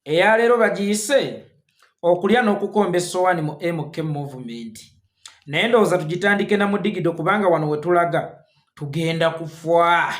eyaleero bagiyise okulya n'okukomba essowaani mu MK movement. Naye ndowooza tugitandike na mu digido kubanga wano we tulaga tugenda kufa.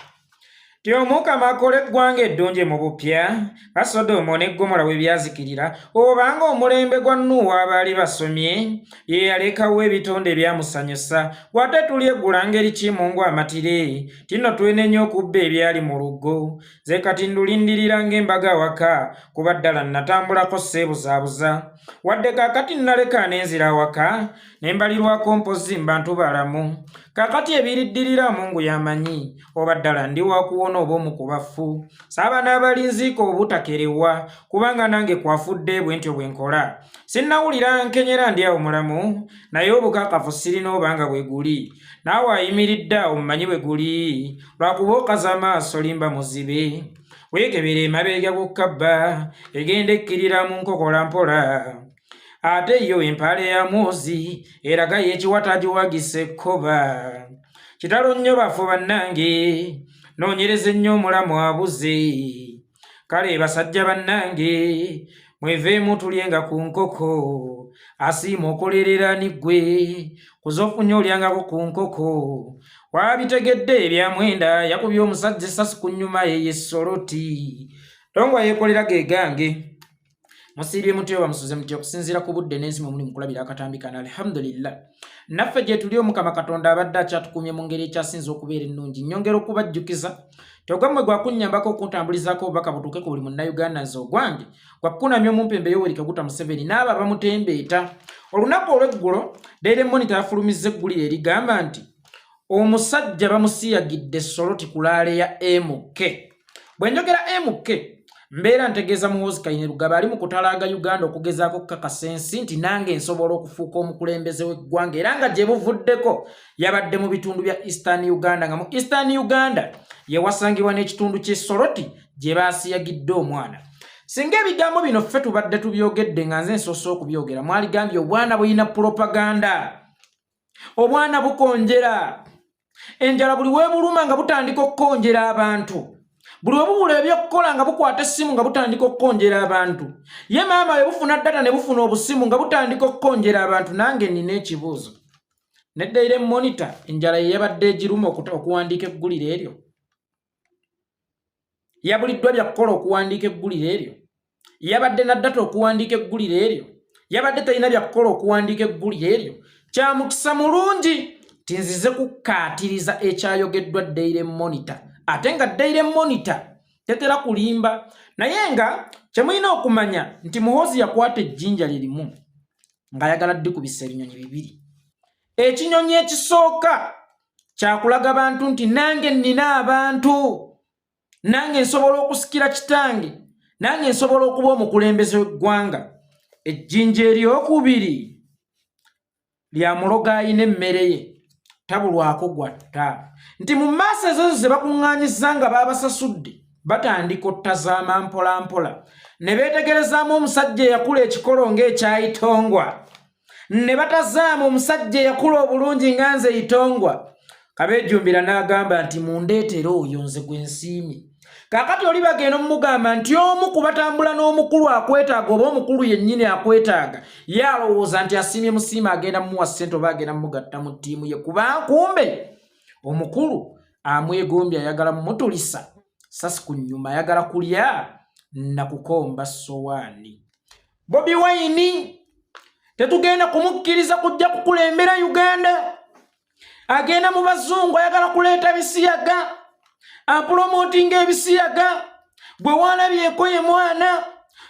Tyomuukama akole eggwanga eddungi mu bupya, Sodomu ne Gomora we byazikirira, obanga omulembe gwa Nuuwa abaali basomye ye yalekawo ebitonde ebyamusanyusa, wate tuli eggula ngeri ki Mungu amatire, tino twenenya okubba ebyali mu lugo, ze kati ndulindirira ng'embaga waka, kuba ddala natambulako seebuzaabuza, wadde kaakati naleka n'enzira awaka, ne mbalirwako mpozi mbantu balamu, kaakati ebiriddirira Mungu yamanyi, oba ddala ndi wakuwona oba omu ku bafu, saaba n'abalinziiko obutakerewa, kubanga nange kwafudde bwe ntyo bwe nkola. Sinnawulira nkenyera ndi awo mulamu, naye obukakafu sirina obanga bwe guli, naawe ayimiridde awo mmanyi bwe guli, lwakuba okaza amaaso limba muzibe, weekebera emabega g'okkabba, egenda ekkirira mu nkokola mpola. Ate yo empale ya Muhoozi eraga yekiwata giwagise ekkoba. Kitalo nnyo bafu bannange, noonyereza ennyo omulamu abuze. Kale basajja bannange, mweveemu tulyenga ku nkoko, asiima okolerera ni ggwe, kuzofunya olyangako ku nkoko. Wabitegedde ebya Mwenda yakubye omusajja essasi ku nnyuma ye Yesoloti. Tongwa Yekolera ge gange. Musiibye mutyo bamusuze mutyo okusinziira ku budde n'enzimu muli mukulabira akatambi kana alhamdulillah. Naffe gye tuli Omukama Katonda abadde akyatukumye mu ngeri ekyasinza okubeera ennungi. Nnyongera okubajjukiza togamwe gwa kunnyambako okuntambulizaako obubaka butuuke ku buli munnayuganda nze ogwange gwakukunamya omumpembe Yoweri Kaguta Museveni n'abo abamutembeeta. Olunaku olw'eggulo Daily Monitor yafulumizza eggulire erigamba nti omusajja bamusiyagidde Soloti ku laale ya MK. Bwe njogera MK mbeera ntegeeza Muhoozi Kainerugaba ali mu kutalaaga Uganda okugezaako okukakasa ensi nti nange nsobola okufuuka omukulembeze w'eggwanga, era nga gye buvuddeko yabadde mu bitundu bya Eastern Uganda, nga mu Eastern Uganda ye wasangibwa n'ekitundu ky'e Soloti gye baasiyagidde omwana. Singa ebigambo bino ffe tubadde tubyogedde nga nze nsoose okubyogera, mwaligambye obwana bulina propaganda, obwana bukonjera, enjala buli weebuluma nga butandika okukonjera abantu, buli webubula ebyokukola nga bukwata essimu nga butandika okukonjera abantu, ye maama we bufuna data ne bufuna obusimu nga butandika okukonjera abantu. Nange nina ekibuuzo, ne Daily Monitor enjala ye yabadde egiruma okuwandiika eggulire eryo? Yabuliddwa byakukola okuwandiika eggulire eryo? Yabadde na data okuwandiika eggulire eryo? Yabadde talina byakukola okuwandiika eggulire eryo? Kya mukisa mulungi tinzize kukaatiriza ekyayogeddwa Daily Monitor, ate nga Daily Monitor tetera kulimba, naye nga kyemulina okumanya nti Muhoozi yakwata ejjinja lirimu ng'ayagala ddikubisa ebinyonyi bibiri. Ekinyonyi ekisooka kyakulaga bantu nti nange nnina abantu, nange nsobola okusikira kitange, nange nsobola okuba omukulembeze w'eggwanga. Ejjinja eryokubiri lya muloga ayina emmere ye tabulwako gwatta, nti mu maaso ezo ze bakuŋŋaanyizza nga baabasasudde batandika ottazaama mpola mpola, ne beetegerezaamu omusajja eyakula ekikolo ng'ekyayitongwa, ne batazaamu omusajja eyakula obulungi nga nze Itongwa. Kabeejumbira n'agamba nti mundeetere oyo nze gwe nsiimye. Kaakati oli bagenda omugamba nti omu ku batambula n'omukulu akwetaaga oba omukulu yennyini akwetaaga, ye alowooza nti asiimye musiima agenda mumuwa ssente oba agenda mumugatta mu ttiimu ye, kuba nkumbe omukulu amwegombye ayagala mumutulisa sasi ku nnyuma, ayagala kulya na kukomba sowaani. Bobi Wine tetugenda kumukkiriza kujja kukulembera Uganda. Agenda mu bazungu ayagala kuleeta bisiyaga, apromotinga ebisiyaga. Bwe walabyeko ye mwana,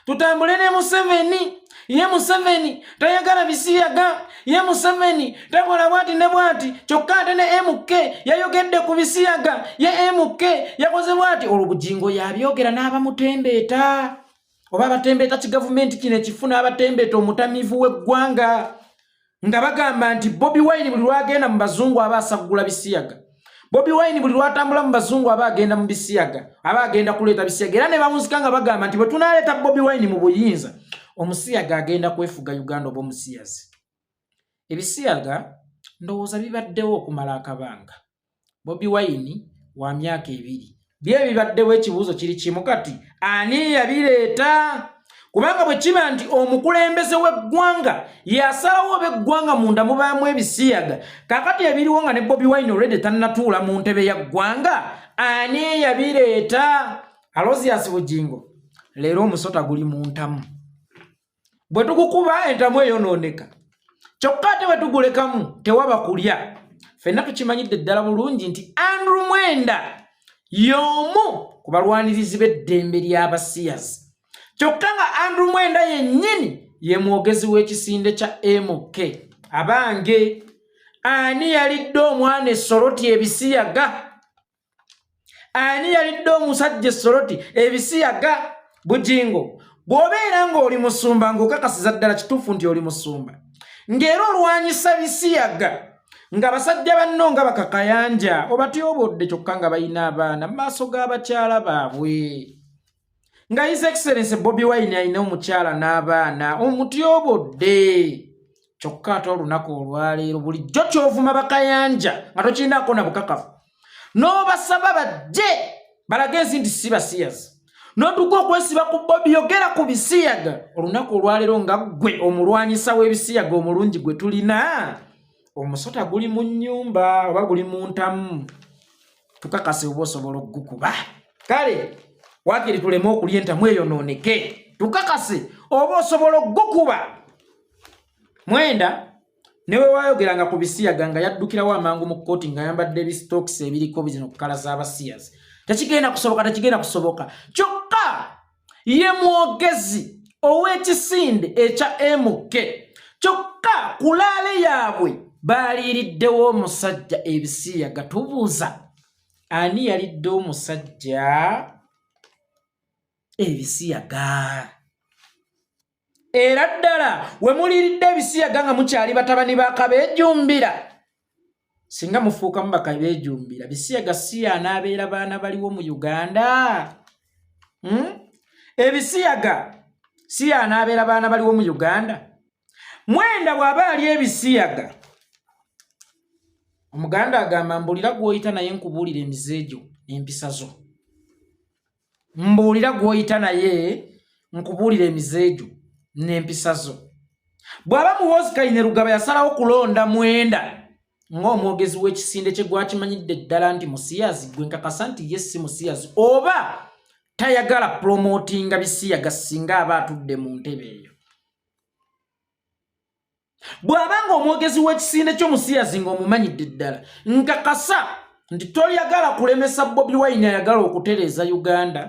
tutambule ne Museveni. Ye Museveni tayagala bisiyaga, ye Museveni takola bwati ne bwati, kyokka ate ne MK yayogedde ku bisiyaga, ye MK yakoze bwati. Olubugingo yabyogera n'abamutembeeta, oba abatembeeta kigavumenti kino ekifuna abatembeeta omutamiivu w'eggwanga, nga bagamba nti Bobi Wine buli lwagenda mu bazungu aba asagula bisiyaga. Bobi Wine buli lwatambula mu bazungu aba agenda mu bisiyaga, aba agenda kuleeta bisiyaga. Era ne bamusika nga bagamba nti bwe tunaleeta Bobi Wine mu buyinza, omusiyaga agenda kwefuga Uganda oba omusiyazi. Ebisiyaga ndowooza bibaddewo okumala akabanga. Bobi Wine wa myaka 2 bye bibaddewo. Ekibuuzo kiri kimu kati, ani yabireeta? kubanga bwe kiba nti omukulembeze w'eggwanga yasalawo b'eggwanga munda mubaamu ebisiyaga kakati ebiriwo nga ne Bobi Wine already tannatuula mu ntebe ya ggwanga ani eyabireeta Aloysius Bugingo leero omusota guli mu ntamu bwe tugukuba entamu eyonooneka kyokka ate bwe tugulekamu tewaba kulya ffenna tukimanyidde ddala bulungi nti Andrew Mwenda y'omu ku balwanirizi b'eddembe ly'abasiyazi kyokka nga Andrew Mwenda yennyini ye mwogezi w'ekisinde kya MK abange ani yalidde omwana essoroti ebisiyaga ani yalidde omusajja essoroti ebisiyaga Bugingo bw'obeera ng'oli musumba ng'okakasiza ddala kituufu nti oli musumba ng'era olwanyisa bisiyaga nga basajja banno nga bakakayanja obatyobodde kyokka nga balina abaana mu maaso g'abakyala baabwe nga His Excellency Bobi Wine alina omukyala n'abaana omutyobodde kyokka ate olunaku olwaleero bulijjo kyovuma bakayanja nga tokirinaako na bukakafu n'obasaba bajje balage ensi nti si basiyazi n'otuka okwesiba ku Bobi yogera ku bisiyaga olunaku olwaleero nga ggwe omulwanyisa w'ebisiyaga omulungi gwe tulina omusota guli mu nnyumba oba guli mu ntamu tukakase oba osobola okugukuba kale wakiri tuleme okulya entamu eyonooneke tukakase oba osobola okugukuba Mwenda newe wayogeranga ku bisiyaga nga yaddukirawo amangu mu kkooti nga yambadde ebistokisi ebiriko bizino ku kala z'abasiyazi tekigenda kusoboka kyokka ye mwogezi ow'ekisinde ekya MK kyokka kulaale yaabwe baaliiriddewo omusajja ebisiyaga tubuuza ani yalidde omusajja ebisiyaga era ddala we muliiridde ebisiyaga nga mukyali batabani bakabeejumbira singa mufuukamu bakabeejumbira bisiyaga si anaabeera baana baliwo mu Uganda ebisiyaga si anaabeera baana baliwo mu Uganda Mwenda bw'aba ali ebisiyaga Omuganda agamba mbuulira gw'oyita naye nkubuulira emizeejo n'empisa zo mbuulira gw'oyita naye nkubuulira emizeejo n'empisa zo bw'aba Muhoozi Kainerugaba yasalawo kulonda Mwenda ng'omwogezi w'ekisinde kye gwakimanyidde ddala nti musiyazi gwe nkakasa nti ye si musiyazi oba tayagala promotinga bisiyaga singa aba atudde mu ntebe eyo bw'abanga omwogezi w'ekisinde ky'omusiyazi ng'omumanyidde ddala nkakasa nti toyagala kulemesa Bobi Wine ayagala okutereeza Uganda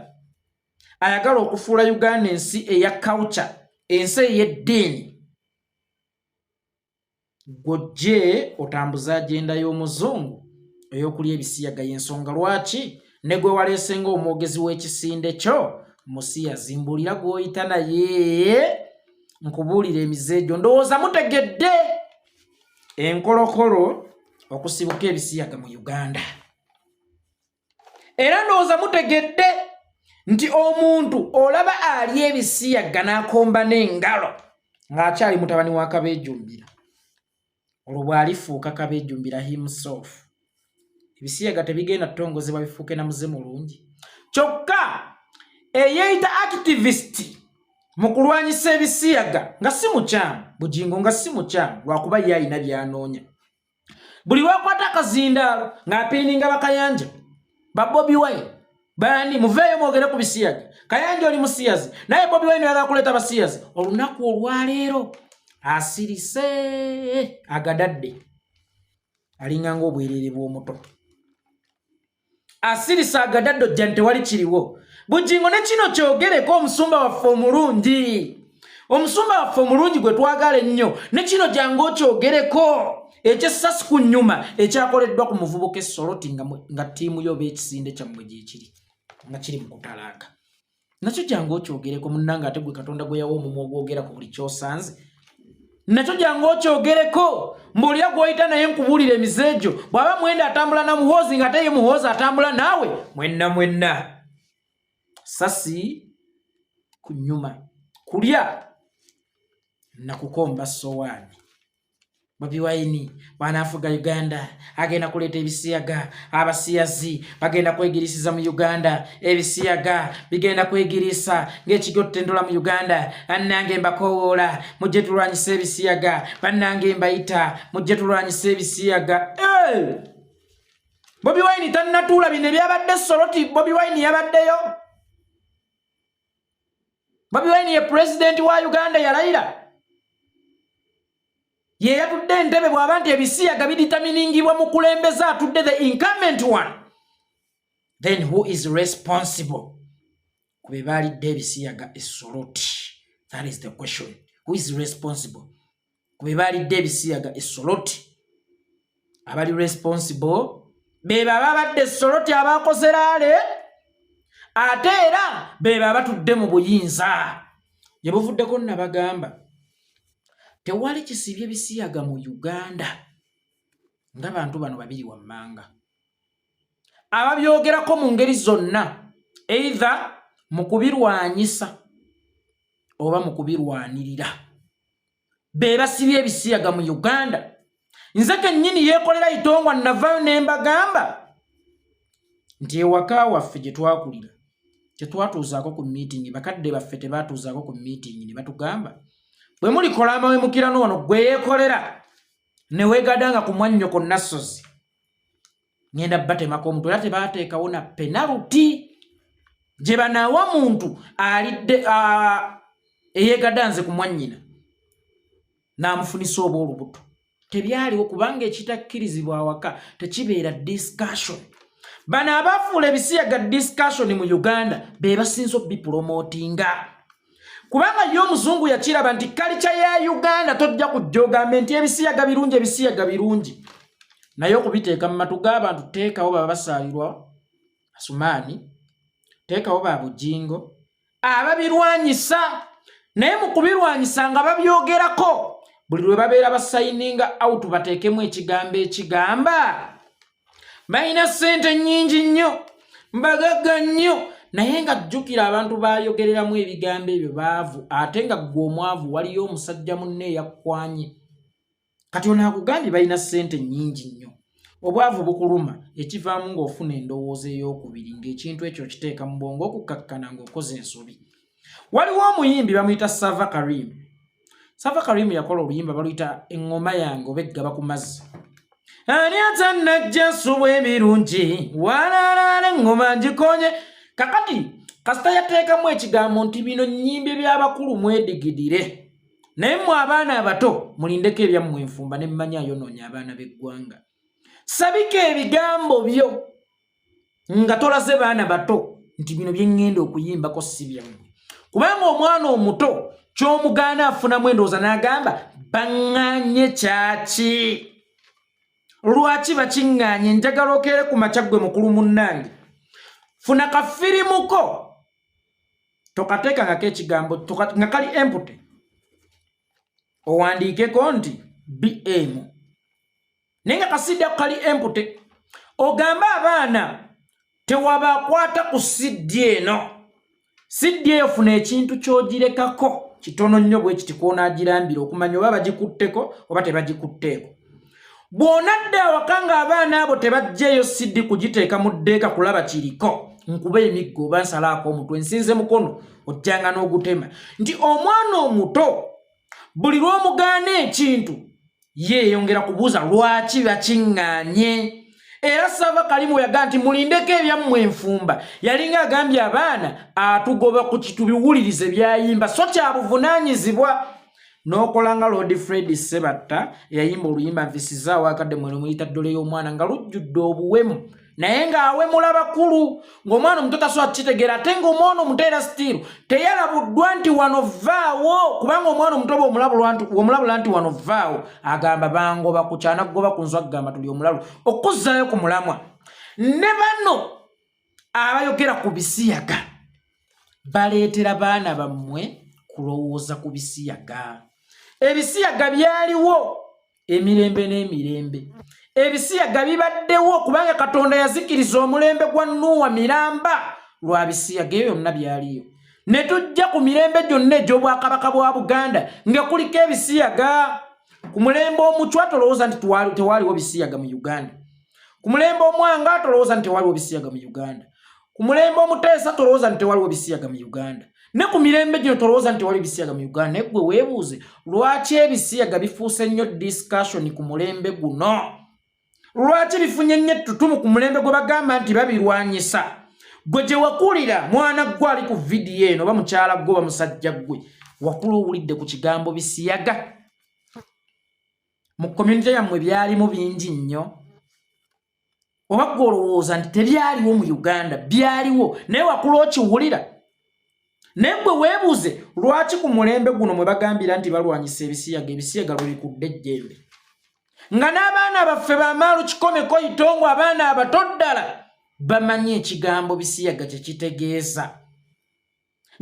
ayagala okufuula Uganda ensi eya culture ensi ey'eddiini gojje otambuza agenda y'omuzungu ey'okulya ebisiyaga y'ensonga lwaki ne gwe waleese ng'omwogezi w'ekisinde kyo musiyazi mbuulira gw'oyita naye nkubuulira emizeejo ndowooza mutegedde enkolokolo okusibuka ebisiyaga mu Uganda era ndowooza mutegedde nti omuntu olaba ali ebisiyaga n'akomba n'engalo ng'akyali mutabani wa kabeejumbira olwo bw'alifuuka kabeejumbira himself ebisiyaga tebigenda ttongozebwa bifuuke na muze mulungi kyokka eyeeyita activist mu kulwanyisa ebisiyaga nga si mukyamu Bugingo nga si mukyamu lwakuba ye alina by'anoonya buli wakwata akazindaalo ng'apiininga bakayanja ba Bobi Wine bani muveeyo mwogere ku bisiyaga kayanja oli musiyazi naye Bobi Wine yagala kuleeta basiyazi olunaku olwaleero asirise agadadde alinga ng'obwerere bw'omuto asirise agadadde ojja nti tewali kiriwo Bugingo ne kino kyogereko omusumba waffe omulungi omusumba waffe omulungi gwe twagala ennyo ne kino jangu okyogereko ekyessasi ku nnyuma ekyakoleddwa ku muvubuka essoloti nga ttiimu yo b'ekisinde kyammwe gyekiri nga kiri mu kutalaaga nakyo jangu okyogereko munnanga ate gwe Katonda gwe yawa omumwa ogwogera ku buli kyosanze nakyo jangu okyogereko mbuulira gw'oyita naye nkubuulira emizeejo bw'aba Mwenda atambula na Muhoozi nga ate ye Muhoozi atambula naawe mwenna sasi ku nnyuma kulya nakukomba sowaani Bobi Wine bw'anaafuga Uganda agenda kuleeta ebisiyaga abasiyazi bagenda kwegirisiza mu Uganda ebisiyaga bigenda kwegirisa ng'ekigotte ndola mu Uganda annange mbakowoola mujje tulwanyisa ebisiyaga bannange mbayita mujje tulwanyisa ebisiyaga. Bobi Wine tannatuula bino ebyabadde Soroti. Bobi Wine yabaddeyo. Bobi Wine ye president wa Uganda yalayira. Ye yatudde entebe bw'aba nti ebisiyaga biditaminingibwa mu kulembeza atudde the incumbent one. Then who is responsible? Kube balidde ebisiyaga e Soroti. That is the question. Who is responsible? Kube balidde ebisiyaga e Soroti. Abali responsible beba babadde Soroti abakoze laale ate era beba batudde mu buyinza. Ye buvuddeko nabagamba tewali kisibye bisiyaga mu Uganda ng'abantu bano babiri wammanga ababyogerako mu ngeri zonna, either mu kubirwanyisa oba mu kubirwanirira, be basibye ebisiyaga mu Uganda. Nze kennyini Yekolera itongwa navayo ne mbagamba nti ewaka waffe gye twakulira tetwatuuzaako ku meeting, bakadde baffe tebaatuuzaako ku meeting ne batugamba bwe mulikola amawemukira n'ono gwe Yekolera ne weegadanga ku mwannyoko Nassozi ngenda batemako omutwe era tebaateekawo na penalty gye banaawa muntu alidde eyeegadanze ku mwannyina n'amufunisa oba olubuto. Tebyaliwo kubanga ekitakkirizibwa awaka tekibeera discussion. Bano abafuula ebisiyaga discussion mu Uganda be basinze obipromotinga. Kubanga yo omuzungu yakiraba nti culture ya Uganda tojja kujja ogambe nti ebisiyaga birungi. Naye okubiteeka mu matu g'abantu teekawo baba basaalirwa Asumaani, teekawo Babujingo ababirwanyisa. Naye mu kubirwanyisa nga babyogerako buli lwe babeera basayininga out bateekemu ekigambo ekigamba balina ssente nnyingi nnyo mbagagga nnyo, naye nga jjukira abantu bayogereramu ebigambo ebyo baavu, ate nga ggwe omwavu waliyo omusajja munne eyakwanye. Kati ono akugambye balina ssente nnyingi nnyo, obwavu bukuluma ekivaamu ng'ofuna endowooza ey'okubiri ng'ekintu ekyo kiteeka mu bwongo okukkakkana ng'okoze ensobi. Waliwo omuyimbi bamuyita Sava Karim. Sava Karim yakola oluyimba baluyita eŋŋoma yange oba eggaba ku mazzi. Ani atannajja nsubu ebirungi walaalaala eŋŋoma ngikonye. Kakati kasita yateekamu ekigambo nti bino nnyimbe by'abakulu mwedigidire, naye mmwe abaana abato mulindeko ebyammwe enfumba ne mmanya ayonoonya abaana b'eggwanga. Sabika ebigambo byo nga tolaze baana bato nti bino bye ŋŋenda okuyimbako si byammwe, kubanga omwana omuto ky'omugaana afunamu endowooza n'agamba baŋŋaanye kyaki. Lwaki bakiŋŋaanye? Njagala okeere ku makya ggwe mukulu munnange, funa kafirimuko tokateekangako ekigambo nga kali empute, owandiikeko nti BM, naye nga kasiddako kali empute, ogambe abaana tewabakwata ku siddi eno. Siddi eyo funa ekintu ky'ogirekako kitono nnyo bwe kiti kw'onaagirambira okumanya oba bagikutteko oba tebagikutteeko. Bw'onadda awaka ng'abaana abo tebajjeeyo siddi kugiteeka mu ddeeka kulaba kiriko, nkuba emiggo oba nsalaako omutwe nsinze mukono ojjanga n'ogutema. Nti omwana omuto buli lw'omugaana ekintu yeeyongera kubuuza lwaki bakiŋŋaanye. Era Sava Kalimu yaga nti mulindeko ebyammwe enfumba. Yalinga agambye abaana atugoba ku kitubiwulirize byayimba so kya buvunaanyizibwa. N'okola nga Lord Fred Sebatta eyayimba oluyimba nfisizaawo akadde mwene muyita ddole y'omwana nga lujjudde obuwemu, naye ng'awemula bakulu ng'omwana omuto tasobola kukitegeera, ate ng'omwana omuto era stiiru teyalabuddwa nti wano vaawo, kubanga omwana omuto bw'omulabula nti wano vaawo agamba bangoba ku kyanagoba ku nzu agamba tuli omulalu okuzzaayo ku mulamwa. Ne bano abayogera ku bisiyaga baleetera baana bammwe kulowooza ku bisiyaga. Ebisiyaga byaliwo emirembe n'emirembe. Ebisiyaga bibaddewo kubanga Katonda yazikiriza omulembe gwa Nuuwa miramba lwa bisiyaga ebyo byonna byaliyo. Ne tujja ku mirembe gyonna egy'obwakabaka bwa Buganda nga kuliko ebisiyaga. ku mulembe omuchwa tolowooza nti tewaliwo bisiyaga mu Uganda. Ku mulembe omwanga tolowooza nti tewaliwo bisiyaga mu Uganda. Ku mulembe omuteesa tolowooza nti tewaliwo bisiyaga mu Uganda. Ne ku mirembe gino tolowooza nti tewaliwo bisiyaga mu Uganda. Naye gwe weebuuze lwaki ebisiyaga bifuuse nnyo discussion ku mulembe guno? Lwaki bifunye nnyo ettutumu ku mulembe gwe bagamba nti babirwanyisa? Gwe gye wakulira mwana gwe ali ku vidiyo eno oba mukyala gwe oba musajja gwe wakula owulidde ku kigambo bisiyaga. Mu community yammwe byalimu bingi nnyo. Oba gwe olowooza nti tebyaliwo mu Uganda, byaliwo naye wakula okiwulira. Naye gwe weebuuze lwaki ku mulembe guno mwe bagambira nti balwanyisa ebisiyaga lwe bikudde ejjembe. Nga n'abaana baffe bamaalu kikomeko itongo abaana abato ddala bamanyi ekigambo bisiyaga kye kitegeeza.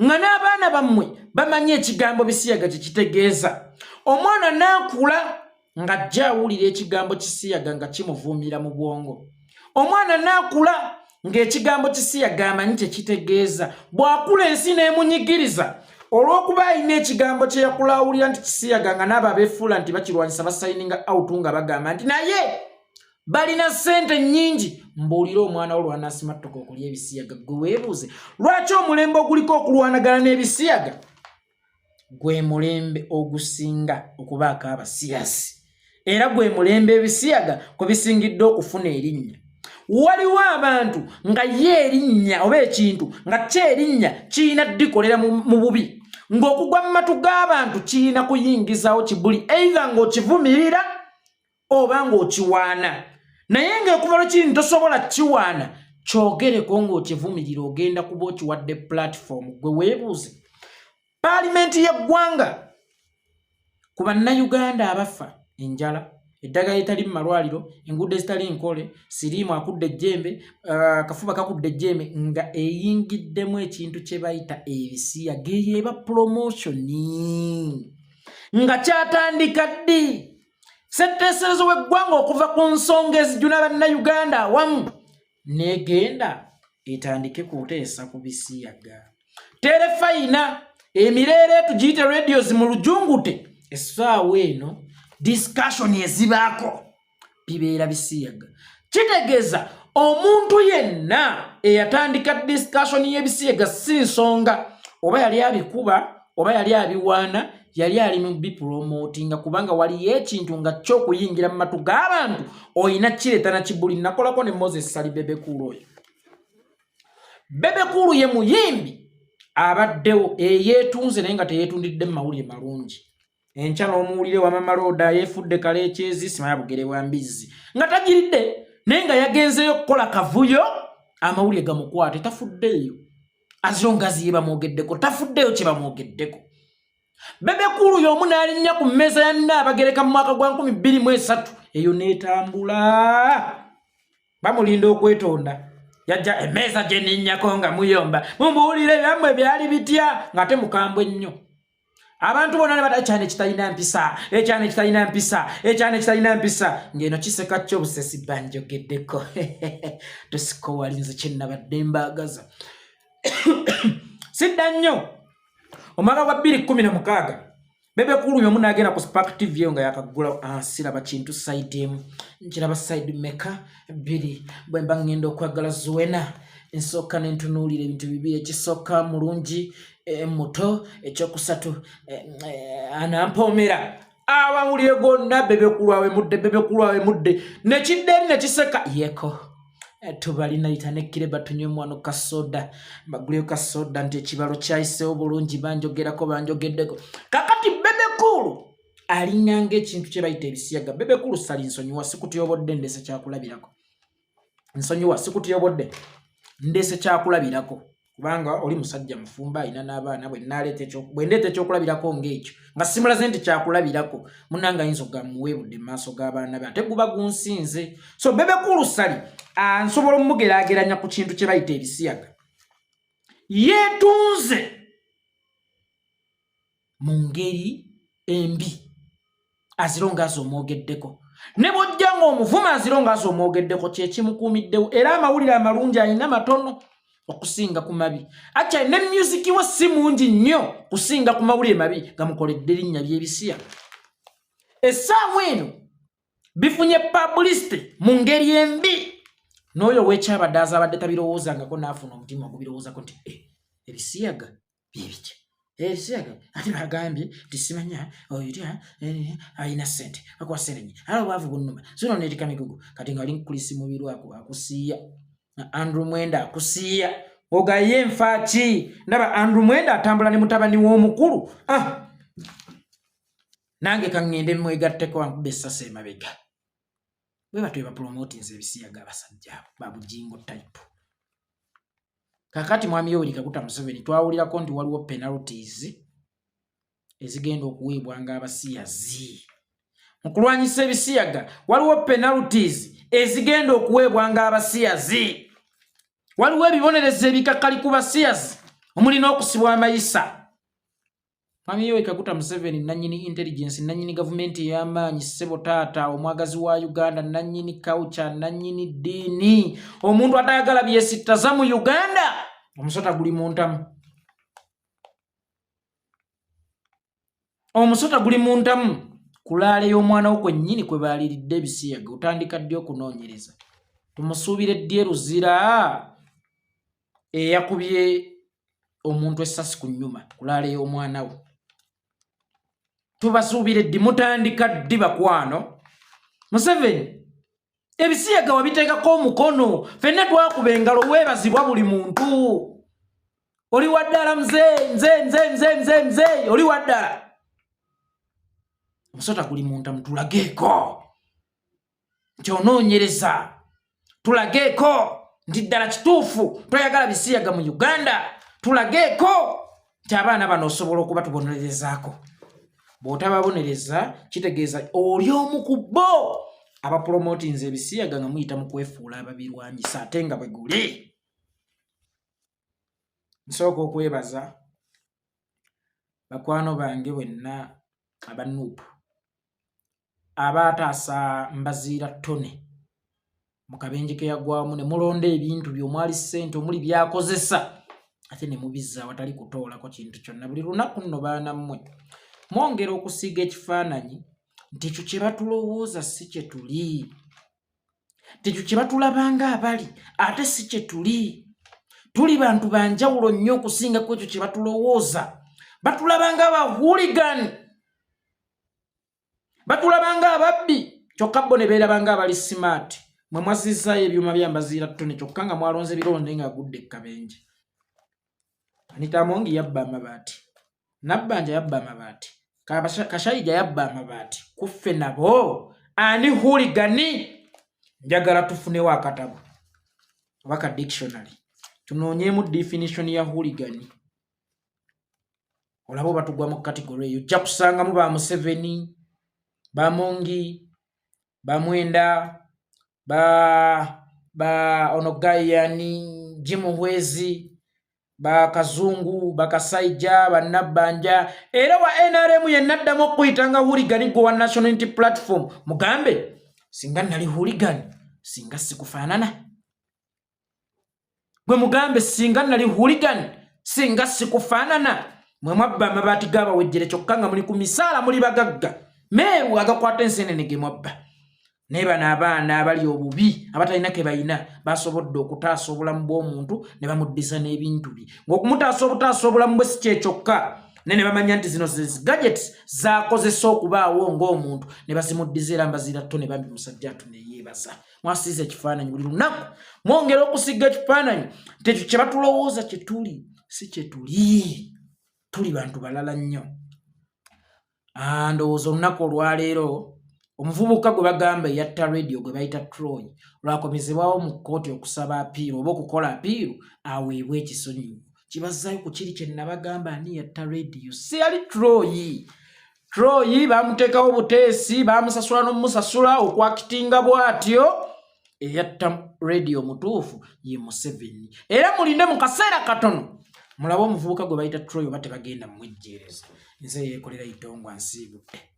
Nga n'abaana bammwe bamanyi ekigambo bisiyaga kye kitegeeza. Omwana n'akula ng'ajja awulira ekigambo kisiyaga nga kimuvuumira mu bwongo. Omwana n'akula ng'ekigambo kisiyaga amanyi kye kitegeeza. Bw'akula ensi n'emunyigiriza olw'okuba alina ekigambo kye yakula awulira nti kisiyaga nga n'abo abeefuula nti bakirwanyisa basayininga out nga bagamba nti naye balina ssente nnyingi. Mbuulira omwana wo lw'anaasimattuka okulya ebisiyaga. Gwe weebuuze lwaki omulembe oguliko okulwanagana n'ebisiyaga gwe mulembe ogusinga okubaako abasiyasi, era gwe mulembe ebisiyaga kwe bisingidde okufuna erinnya. Waliwo abantu nga ye erinnya oba ekintu nga kyerinnya kiyina ddikolera mu bubi, ng'okugwa mu matu g'abantu kiyina kuyingizawo kibuli either ng'okivumirira oba ng'okiwaana. Naye ng'ekubalo kiri tosobola kiwaana kyogereko ng'okivumirira ogenda kuba okiwadde platform. Gwe weebuuze paalimenti y'eggwanga ku bannayuganda abafa enjala, eddagala etali mu malwaliro, enguudo ezitali nkole, siriimu akudde ejjembe, akafuba kakudde ejjembe, nga eyingiddemu ekintu kye bayita ebisiyaga. Eyo eba promotioni nga kyatandika ddi. Ssetteeserezo w'eggwanga okuva ku nsonga ezijuna bannayuganda awamu n'egenda etandike kuteesa ku bisiyaga. Terefayina emireere tugiyite radios mu lujungute essaawa eno discussion ezibaako bibeera bisiyaga. Kitegeeza omuntu yenna eyatandika discussion y'ebisiyaga si nsonga oba yali abikuba oba yali abiwaana, yali ali mu bipromotinga kubanga waliyo ekintu nga ky'okuyingira mu matu g'abantu oyina kireeta na kibuli. Nakolako ne Moses Sali Bebekulu oyo. Bebekulu ye muyimbi abaddewo eyeetunze naye nga teyeetundidde mu mawulire malungi. Enkya n'omuwulire wa Mama Roda yeefudde kale ekyezi simanya bugere bwa mbizzi nga tagiridde naye nga yagenzeyo kukola kavuyo amawulire gamukwate. Tafuddeeyo azongazi ye bamwogeddeko, tafuddeyo kye bamwogeddeko. Bebekulu y'omu n'alinnya ku mmeeza ya Nnaabagereka mu mwaka gwa 2023 eyo n'etambula. Bamulinda okwetonda. Yajja emmeeza gye ninnyako nga muyomba. Mumbuulire byammwe byali bitya nga temukambwe nnyo. Abantu bonna ne bata ekyana ekitalina mpisa, ekyana ekitalina mpisa, ekyana ekitalina mpisa. Ng'eno kiseka kyo busesi banjogeddeko. Tosiko walinze kye nnabadde mbaagaza. Sidda nnyo. Omwaka gwa 2016 Bebekulu y'omu n'agenda ku Spark TV nga yakagula siraba kintu side emu. Nkiraba side meka 2 bwe mba ngenda okwagala Zuwena ensooka n'entunuulira ebintu bibiri. Ekisooka mulungi muto, ekyokusatu anampomera. Abawulire gonna Bebekulu awe mudde nekidde ne kiseka yeko. Tubalina itane kireba tunywe mwano kasoda baguleyo kasoda nti ekibalo kyayisewo bulungi banjogerako banjogeddeko. Kakati Bebekulu alinganga ekintu kye bayita ebisiyaga. Bebekulu sali nsonyiwa sikutiyobodde ndese kyakulabirako. Nsonyiwa sikutiyobodde ndese kyakulabirako kubanga oli musajja mufumba alina n'abaana bwe ndeeta ekyokulabirako ng'ekyo nga simulaze nti kyakulabirako munanga ayinza ogamuweebudde mu maaso g'abaana be ate guba gunsinze. So Bebekulu sali nsobola omugerageranya ku kintu kye bayita ebisiyaga. Yeetunze mu ngeri embi azironga az'omwogeddeko. Ne bw'ojja ng'omuvuma azironga az'omwogeddeko kye kimukuumiddewo era amawulire amalungi alina matono okusinga ku mabi. Acha ne music we si mungi nnyo kusinga ku mawulire mabi gamukoledde erinnya by'ebisiyaga. essaawa eno bifunye publicity mu ngeri embi n'oyo wekyabadde azabadde tabirowoozangako n'afuna omutima ogubirowoozako nti ebisiyaga byebiki ebisiyaga ate bagambye nti simanya oyitya alina ssente akuwa ssente nyi ala obwavu bunnuma zino neetika migugu kati nga oli nkulisi mubiru akusiiya Andrew Mwenda akusiiya ogaye enfaaki ndaba Andrew Mwenda atambula ne mutabani w'omukulu nange kaŋŋende mwegatteko wankube essasa emabega bwe batwe bapromotinze ebisiyaga abasajja abo babujingo type kakati mwami Yoweri Kaguta Museveni twawulirako nti waliwo penalties ezigenda okuweebwanga abasiyazi mu kulwanyisa ebisiyaga waliwo penalties ezigenda okuweebwanga abasiyazi waliwo ebibonerezo ebikakkali ku basiyazi omulina okusibwa amayisa mwami Yoweri Kaguta Museveni nannyini intelligence nannyini gavumenti ey'amaanyi ssebo taata omwagazi wa Uganda nannyini culture nannyini ddiini omuntu atayagala byesittaza mu Uganda omusota guli muntamu omusota guli muntamu kulaale y'omwana wo kwennyini kwe baaliridde ebisiyaga otandika ddi okunoonyereza tumusuubire ddi eruzira eyakubye omuntu essasi ku nnyuma kulaale y'omwana wo tubasuubire ddi mutandika ddi bakwano Museveni ebisiyaga wabiteekako omukono ffenna twakuba engalo weebazibwa buli muntu oli waddala nze oli waddala omusota guli muntamu tulageeko kyonoonyereza tulageeko nti ddala kituufu toyagala bisiyaga mu Uganda tulageeko nti abaana bano osobola okuba tubonerezaako bw'otababonereza kitegeeza oli omu ku bo abapromotinze ebisiyaga nga muyita mu kwefuula ababirwanyisa ate nga bwe guli nsooka okwebaza bakwano bange bwenna abanuupu abaataasa Mbaziira ttone mu kabenje ke yagwamu ne mulonda ebintu by'omwali ssente omuli byakozesa ate ne mubizza awatali kutoolako kintu kyonna buli lunaku nno baana mmwe mwongera okusiiga ekifaananyi nti ekyo kye batulowooza si kye tuli tekyo kye batulabanga abali ate si kye tuli tuli bantu banjawulo nnyo okusinga ku ekyo kye batulowooza batulabanga abahuligani batulabanga ababbi kyokka bo ne beerabanga abali simaati mwe mwazizaayo ebyuma bya Mbaziira ttone kyokka nga mwalonze bironde nga agudde ekkabenje Anita Mongi yabba amabaati Nabbanja yabba amabaati Kashayija yabba amabaati kuffe nabo ani huligani njagala tufunewo akatabo waka dictionary tunoonyeemu definition ya huligani olabo batugwa mu category eyo ojja kusangamu ba Museveni ba Mongi ba Mwenda ba Onogayani Muhoozi ba Kazungu ba Kasayija ba Nabbanja era wa NRM yenaddamu okuyitanga huligani gwa National Unity Platform mugambe singa nali huligani singa sikufaanana gwe mugambe singa nali huligani singa sikufaanana mwe mwabba amabaati g'abawejjere kyokka nga muli ku misaala muli bagagga meeru agakwata enseenene ge mwabba naye bano abaana abali obubi abatalina ke bayina basobodde okutaasa obulamu bw'omuntu ne bamuddisa n'ebintu bye ng'okumutaasa obutaasa obulamu bwe si kyekyokka ne bamanya nti zino gadgets zaakozesa okubaawo ng'omuntu ne bazimuddiza era Mbaziira ttone bambi musajja atu ne yeebaza mwasiiza ekifaananyi buli lunaku mwongera okusiga ekifaananyi tekyo kye batulowooza kye tuli si kye tuli bantu balala nnyo ndowooza olunaku olwaleero omuvubuka gwe bagamba yatta radio gwe bayita Troy lwakomezebwawo mu kkooti okusaba apiiru oba okukola apiiru aweebwe ekisonyiwo kibazzaayo ku kiri kye nabagamba ani yatta radio si yali Troy baamuteekawo obuteesi baamusasula n'omusasula okwakitinga bw'atyo eyatta radio mutuufu ye Museveni era mulinde mu kaseera katono mulabe omuvubuka gwe bayita Troy oba tebagenda mumwejjeereza nze Yekolera Itongwa nsiibudde